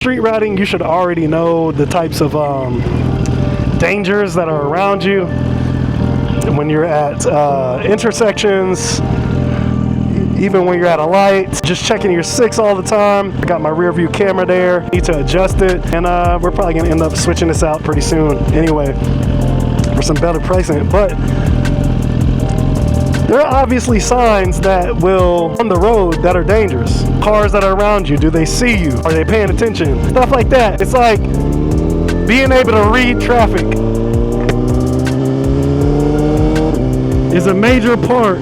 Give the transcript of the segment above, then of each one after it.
Street riding, you should already know the types of dangers that are around you when you're at intersections, even when you're at a light. Just checking your six all the time. I got my rear view camera there, need to adjust it, and we're probably gonna end up switching this out pretty soon anyway for some better pricing. But there are obviously signs that will on the road that are dangerous. Cars that are around you, do they see you? Are they paying attention? Stuff like that. It's like being able to read traffic is a major part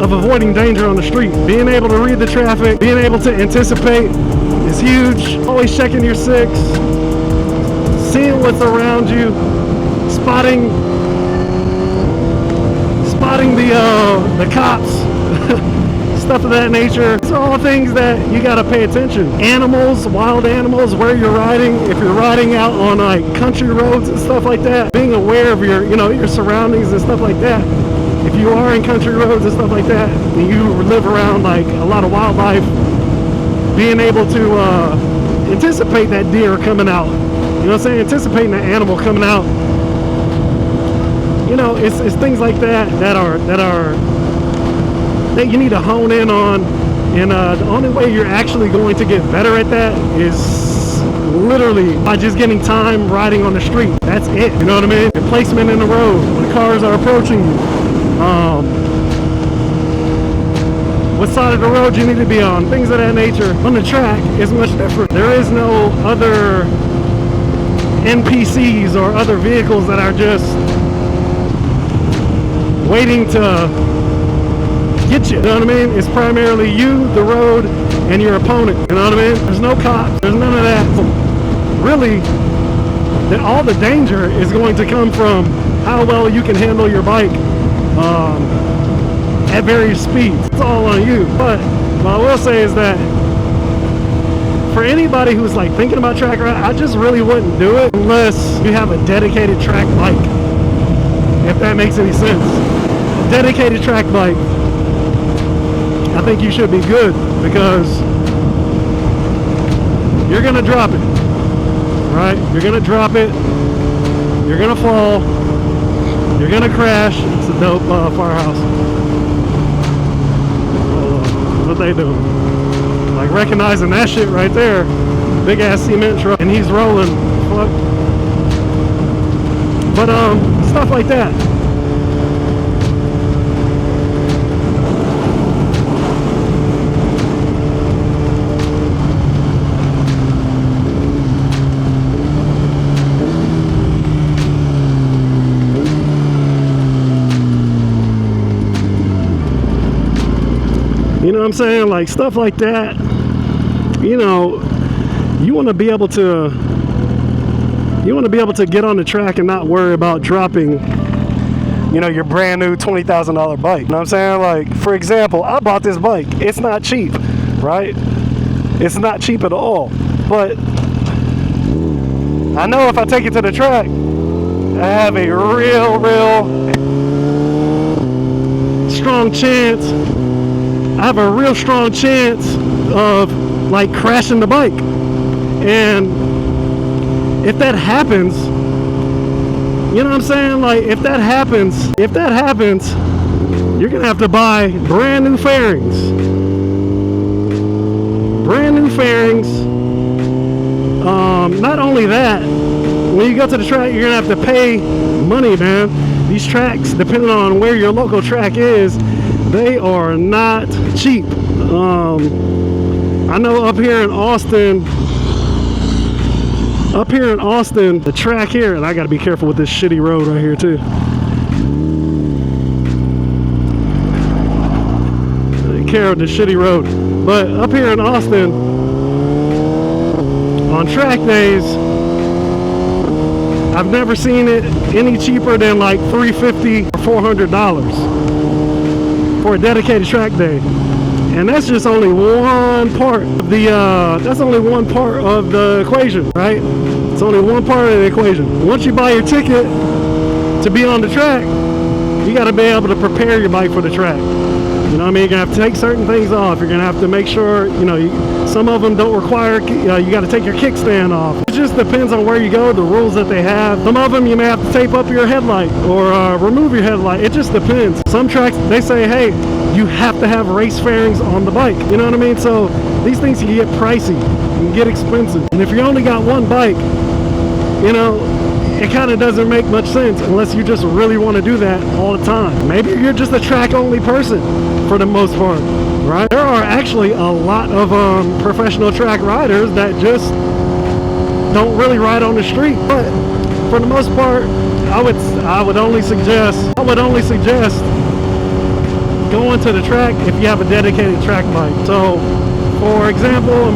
of avoiding danger on the street. Being able to read the traffic, being able to anticipate is huge. Always checking your six, seeing what's around you, spotting the cops, stuff of that nature. These are all things that you got to pay attention. Animals, wild animals, where you're riding. If you're riding out on like country roads and stuff like that, being aware of your surroundings and stuff like that. If you are in country roads and stuff like that, and you live around like a lot of wildlife, being able to anticipate that deer coming out. You know what I'm saying? Anticipating that animal coming out. You know, it's things like that that you need to hone in on, and the only way you're actually going to get better at that is literally by just getting time riding on the street. That's it. You know what I mean? The placement in the road when cars are approaching you. What side of the road you need to be on, things of that nature. On the track is much different. There is no other NPCs or other vehicles that are just waiting to get you. You know what I mean? It's primarily you, the road, and your opponent. You know what I mean? There's no cops. There's none of that. Really, all the danger is going to come from how well you can handle your bike at various speeds. It's all on you. But what I will say is that for anybody who's like thinking about track ride, I just really wouldn't do it unless you have a dedicated track bike. If that makes any sense. A dedicated track bike, I think you should be good, because you're gonna drop it, right? You're gonna drop it, you're gonna fall, you're gonna crash. It's a dope firehouse. What they doing? Like recognizing that shit right there. Big ass cement truck, and he's rolling. Fuck. But stuff like that. You know what I'm saying? Like stuff like that. You know, you want to be able to get on the track and not worry about dropping, you know, your brand new $20,000 bike. You know what I'm saying? Like, for example, I bought this bike. It's not cheap, right? It's not cheap at all. But I know if I take it to the track, I have a real strong chance. I have a real strong chance of like crashing the bike. And if that happens, you know what I'm saying? Like if that happens, you're gonna have to buy brand new fairings. Not only that, when you go to the track, you're gonna have to pay money, man. These tracks, depending on where your local track is, they are not cheap. I know up here in Austin, the track here, and I gotta be careful with this shitty road right here too. Take care of the shitty road. But up here in Austin, on track days, I've never seen it any cheaper than like $350 or $400 for a dedicated track day. And that's just only one part of the equation, right? It's only one part of the equation. Once you buy your ticket to be on the track, you got to be able to prepare your bike for the track. You know what I mean? You're gonna have to take certain things off. You're gonna have to make sure, you know, some of them don't require, you got to take your kickstand off. It just depends on where you go, the rules that they have. Some of them you may have to tape up your headlight or remove your headlight. It just depends. Some tracks, they say, hey, you have to have race fairings on the bike. You know what I mean? So these things can get pricey, can get expensive. And if you only got one bike, you know, it kind of doesn't make much sense unless you just really want to do that all the time. Maybe you're just a track only person for the most part, right? There are actually a lot of professional track riders that just don't really ride on the street, but for the most part, I would only suggest going to the track if you have a dedicated track bike. So for example, in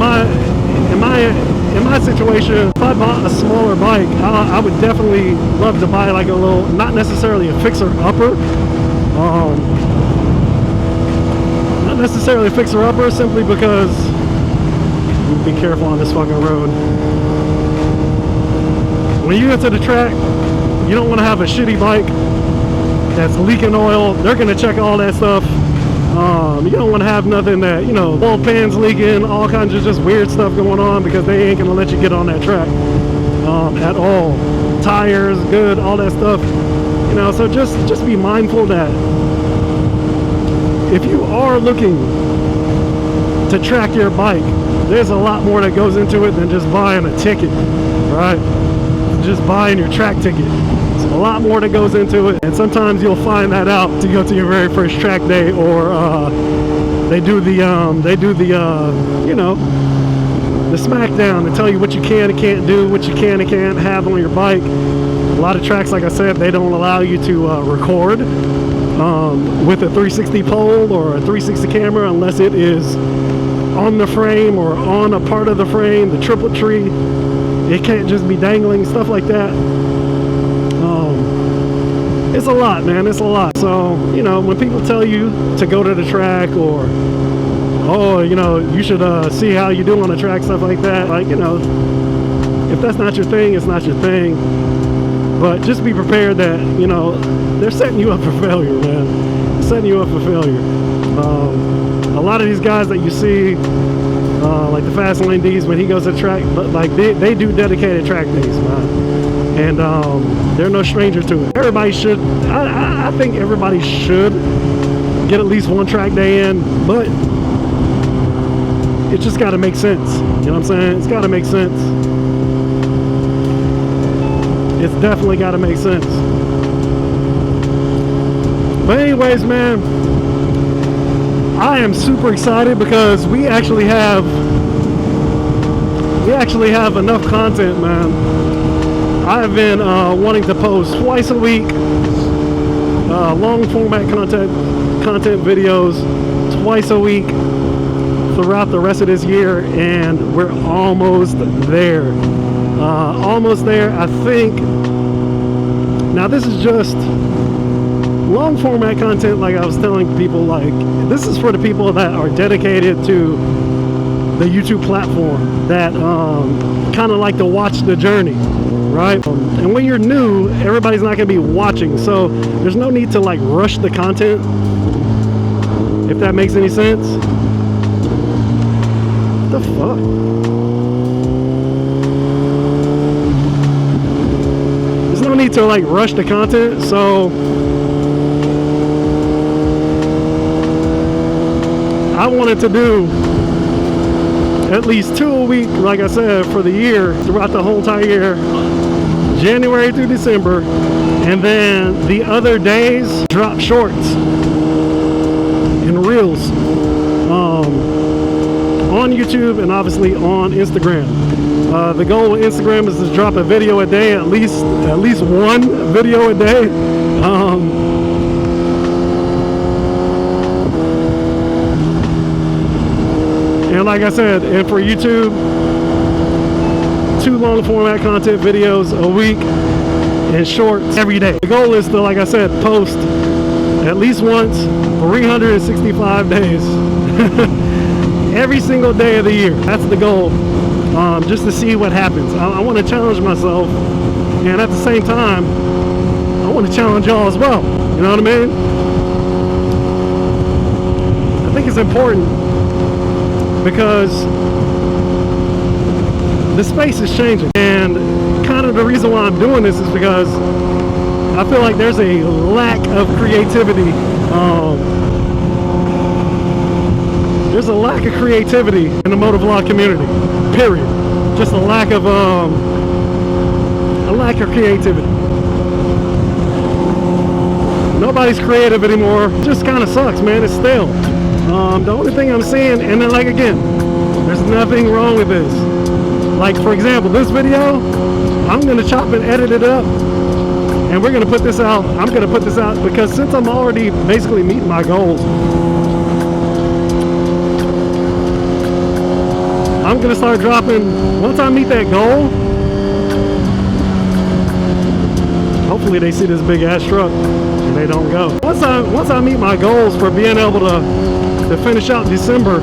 my situation, if I bought a smaller bike, I would definitely love to buy like a little, not necessarily a fixer-upper, not necessarily a fixer-upper, simply because, be careful on this fucking road. When you get to the track, you don't want to have a shitty bike that's leaking oil. They're going to check all that stuff. You don't want to have nothing that, you know, oil pans leaking, all kinds of just weird stuff going on, because they ain't going to let you get on that track at all. Tires, good, all that stuff. You know, so just be mindful that if you are looking to track your bike, there's a lot more that goes into it than just buying a ticket, right? Just buying your track ticket. A lot more that goes into it, and sometimes you'll find that out to go to your very first track day, or they do the you know, the smackdown to tell you what you can and can't do, what you can and can't have on your bike. A lot of tracks, like I said, they don't allow you to record with a 360 pole or a 360 camera unless it is on the frame or on a part of the frame, the triple tree. It can't just be dangling, stuff like that. It's a lot, man. It's a lot. So, you know, when people tell you to go to the track, or, oh, you know, you should see how you do on the track, stuff like that, like, you know, if that's not your thing, it's not your thing. But just be prepared that, you know, they're setting you up for failure, man. They're setting you up for failure. A lot of these guys that you see, like the Fast Lane D's, when he goes to the track, like they do dedicated track days, man. And they're no stranger to it. Everybody should, I think everybody should get at least one track day in, but it just got to make sense. You know what I'm saying? It's got to make sense. It's definitely got to make sense. But anyways, man, I am super excited because we actually have enough content, man. I have been wanting to post twice a week, long format content videos twice a week throughout the rest of this year, and we're almost there. Almost there, I think. Now this is just long format content, like I was telling people, like this is for the people that are dedicated to the YouTube platform, that kind of like to watch the journey, right? And when you're new, everybody's not going to be watching, so there's no need to like rush the content, if that makes any sense. What the fuck? There's no need to like rush the content, so I wanted to do at least 2 a week, like I said, for the year, throughout the whole entire year, January through December, and then the other days drop shorts and reels on YouTube and obviously on Instagram. The goal with Instagram is to drop a video a day, at least one video a day. And like I said, and for YouTube, 2 long format content videos a week and shorts every day. The goal is to, like I said, post at least once 365 days. Every single day of the year. That's the goal. Just to see what happens. I want to challenge myself, and at the same time, I want to challenge y'all as well. You know what I mean? think it's important because the space is changing, and kind of the reason why I'm doing this is because I feel like there's a lack of creativity. There's a lack of creativity in the motovlog community, period. Just a lack of creativity. Nobody's creative anymore. It just kind of sucks, man. It's stale. The only thing I'm seeing, and then like again, there's nothing wrong with this. Like for example, this video, I'm gonna chop and edit it up, and we're gonna put this out. I'm gonna put this out because since I'm already basically meeting my goals, I'm gonna start dropping. Once I meet that goal, hopefully they see this big ass truck and they don't go. Once I meet my goals for being able to finish out December,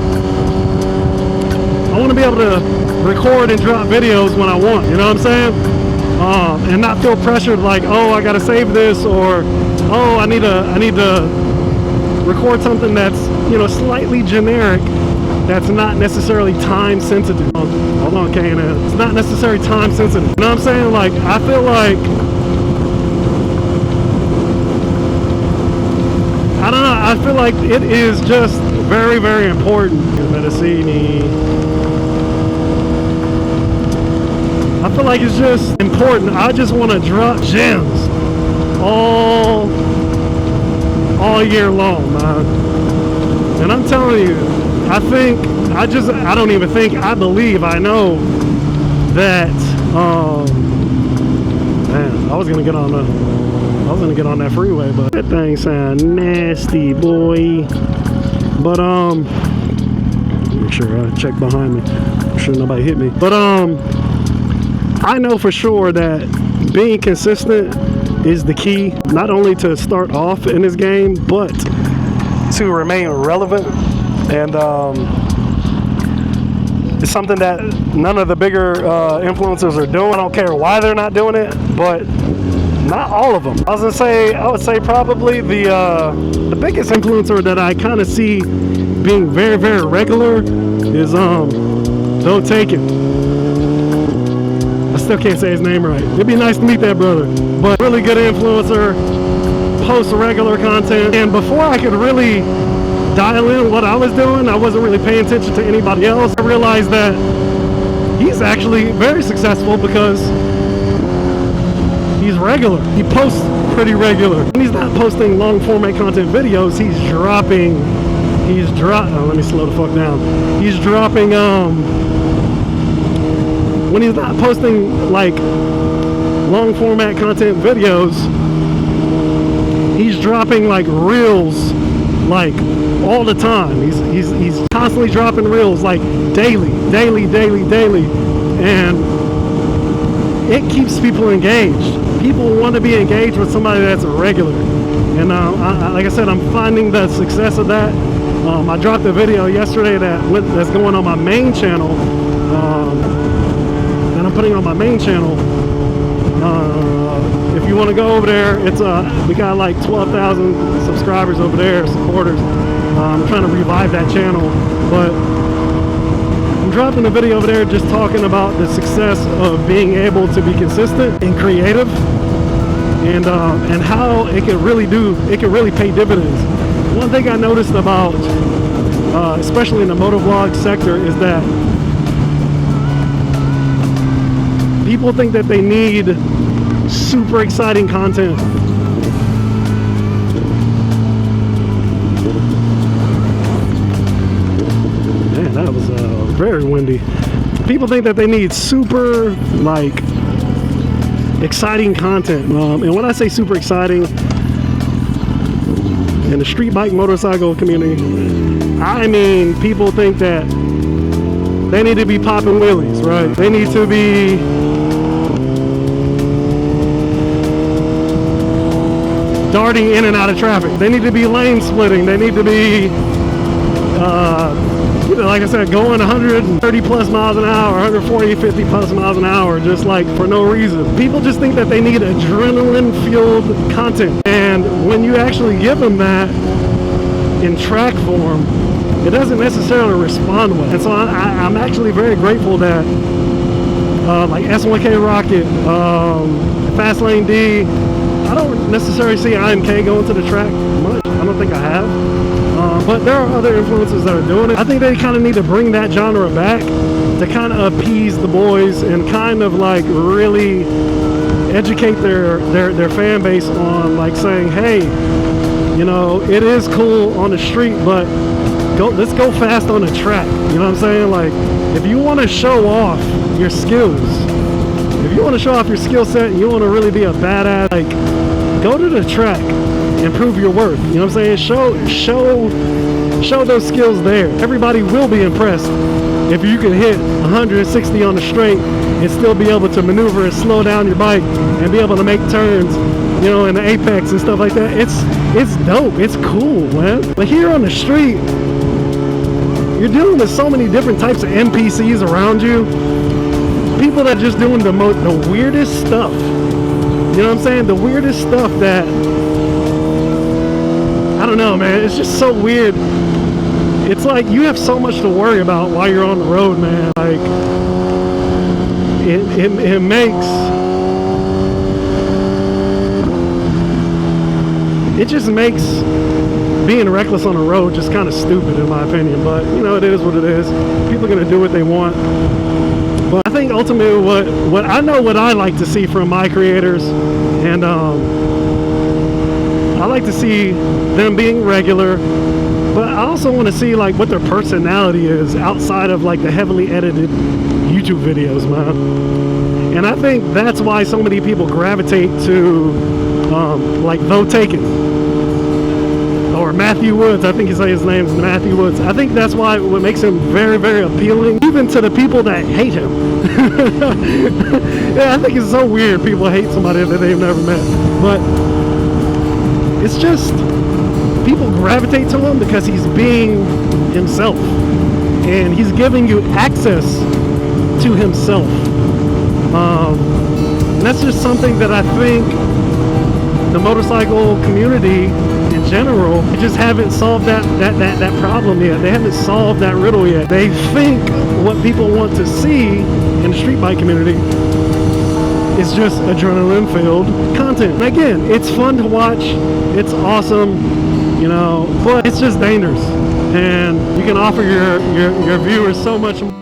I want to be able to record and drop videos when I want. You know what I'm saying? And not feel pressured like, oh, I gotta save this, or oh, I need to record something that's, you know, slightly generic, that's not necessarily time sensitive. Hold on, K&N. It's not necessarily time sensitive. You know what I'm saying? Like, I feel like, I don't know, I feel like it is just very, very important. I feel like it's just important. I just want to drop gems all year long, man. And I'm telling you, I don't even think, I believe, I know that, man, I was gonna get on that freeway, but that thing sound nasty, boy. But make sure I check behind me, make sure nobody hit me. But I know for sure that being consistent is the key, not only to start off in this game, but to remain relevant. And it's something that none of the bigger influencers are doing. I don't care why they're not doing it, but not all of them. I would say probably the biggest influencer that I kind of see being very, very regular is Don't Take It. I still can't say his name right. It'd be nice to meet that brother, but really good influencer, posts regular content. And before I could really dial in what I was doing, I wasn't really paying attention to anybody else. I realized that he's actually very successful because he's regular. He posts pretty regular. When he's not posting long format content videos, let me slow the fuck down. He's dropping, when he's not posting like long format content videos, he's dropping like reels, like all the time. He's constantly dropping reels, like daily, and it keeps people engaged. People want to be engaged with somebody that's a regular, and like I said, I'm finding the success of that. I dropped a video yesterday that's going on my main channel, and I'm putting on my main channel. If you want to go over there, it's we got like 12,000 subscribers over there, supporters. I'm trying to revive that channel, but I'm dropping a video over there just talking about the success of being able to be consistent and creative, and how it can really pay dividends. One thing I noticed about, especially in the motovlog sector, is that people think that they need super exciting content. Man, that was very windy. People think that they need super, like, exciting content. And when I say super exciting, in the street bike motorcycle community, I mean people think that they need to be popping wheelies, right? They need to be darting in and out of traffic. They need to be lane splitting. They need to be, like I said, going 130 plus miles an hour, 140, 50 plus miles an hour, just like for no reason. People just think that they need adrenaline-fueled content. And when you actually give them that in track form, it doesn't necessarily respond well. And so I'm actually very grateful that like S1K Rocket, Fastlane D, I don't necessarily see IMK going to the track much. I don't think I have. But there are other influencers that are doing it. I think they kind of need to bring that genre back to kind of appease the boys and kind of like really educate their fan base on like saying, hey, you know, it is cool on the street, but let's go fast on the track. You know what I'm saying? Like, if you want to show off your skills, if you want to show off your skill set and you want to really be a badass, like, go to the track and prove your worth. You know what I'm saying? Show those skills there. Everybody will be impressed if you can hit 160 on the straight and still be able to maneuver and slow down your bike and be able to make turns, you know, in the apex and stuff like that. It's dope. It's cool, man. But here on the street, you're dealing with so many different types of NPCs around you. People that are just doing the weirdest stuff. You know what I'm saying? The weirdest stuff that, I don't know, man. It's just so weird. It's like you have so much to worry about while you're on the road, man. Like, it makes, it just makes being reckless on the road just kind of stupid, in my opinion. But you know, it is what it is. People are gonna do what they want. But I think ultimately what I like to see from my creators, and I like to see them being regular, but I also want to see like what their personality is outside of like the heavily edited YouTube videos, man. And I think that's why so many people gravitate to like Though Taken or Matthew Woods. I think you say his name's Matthew Woods. I think that's why what makes him very, very appealing, even to the people that hate him. Yeah, I think it's so weird people hate somebody that they've never met. But it's just, people gravitate to him because he's being himself. And he's giving you access to himself. And that's just something that I think the motorcycle community in general, they just haven't solved that problem yet. They haven't solved that riddle yet. They think what people want to see in the street bike community is just adrenaline-filled content. And again, it's fun to watch. It's awesome, you know, but it's just dangerous. And you can offer your viewers so much more.